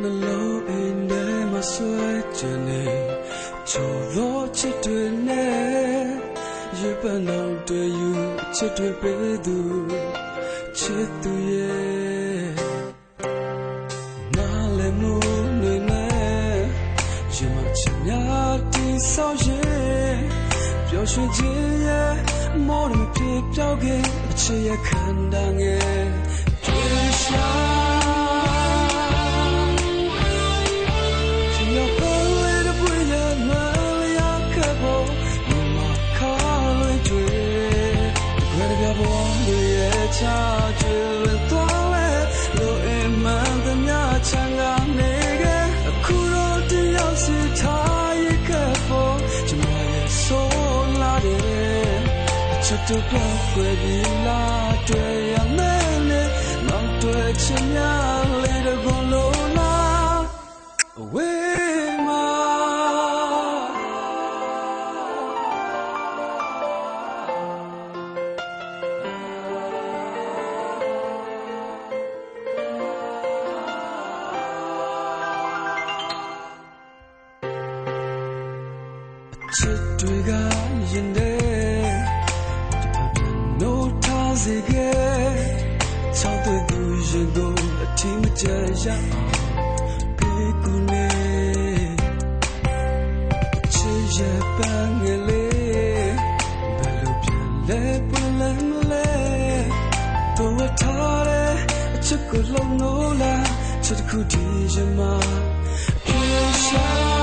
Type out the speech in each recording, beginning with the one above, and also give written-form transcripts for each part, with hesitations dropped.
နှလုံးအိမ်ထဲမှာဆွဲကျင်နေချိုလို့ချစ်တွေနဲ့ရပနောက်တွေယူချစ်တွေပေးသူချစ်သူရဲ့နားလည်းမနေနဲ့ရမချင်များတီဆောက်ရဲ့ပျော်ရွှင်ခြင်းရဲ့မော်ရပြပြောင်းခဲ့အချစ်ရဲ့ခန္ဓာငယ်တွေ့ရှာချာကျွေးသွားလေလိုအိမ်မှန်သမျှချမ်းသာနေခဲ့အခုတော့တယောက်စီထားရခဲ့ဖို့ကျမရဲ့ဆိုးလာတယ်အချစ်တို့ပြောင်းွယ်ပြီးလာတွေ့ရမယ်လေနောက်တွေ့ချင်များလေတကွန်လို့လာအဝေးမှာချစ်တွေကရင်ထဲတပတ်ပြန်နိုးထားစေခဲ့ချောက်တဲ့သူရင်ကိုအထီးမကျရအောင်ပေးကူနေချစ်ရပန်းငယ်လေးဘယ်လိုပြန်လဲပွင့်လန်းလဲတော့ထားတဲ့အချစ်ကိုလုံးလို့လားချစ်တစ်ခုတည်းရမှာပြေရှာ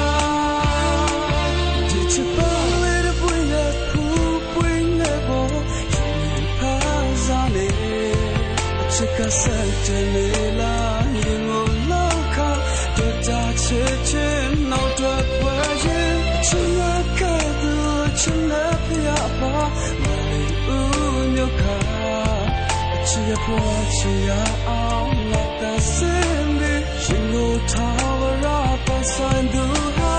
ကစားတယ်လေလာရင်ကိုလောက်ခါတွေ့တာချစ်ချင်နောက်တော့ပွဲရင်ချင်ရခဲ့သူချင်တဲ့ဖျားပါမလေးဦးညခါချစ်ရဖို့ချစ်ရအောင်လက်သာစင်းပြီးရင်ကိုထားဝရပတ်ဆိုင်သူဟာ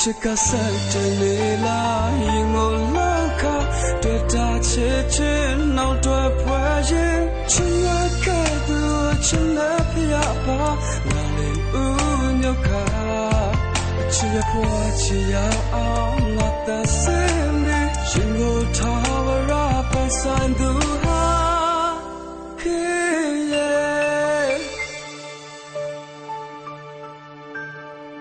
ချစ်ကစားတယ်လေလာရင်ကိုလောက်ခါတွေ့တာချစ်ချင်နောက်တော့ပွဲရင်ချင်ရခဲ့သူချင်တဲ့ဖျားပါလာလေဦးညခါချစ်ရဖို့ချစ်ရအောင်ငါသာစင်းပြီးရင်ကိုထားဝရပတ်ဆိုင်သူဟာ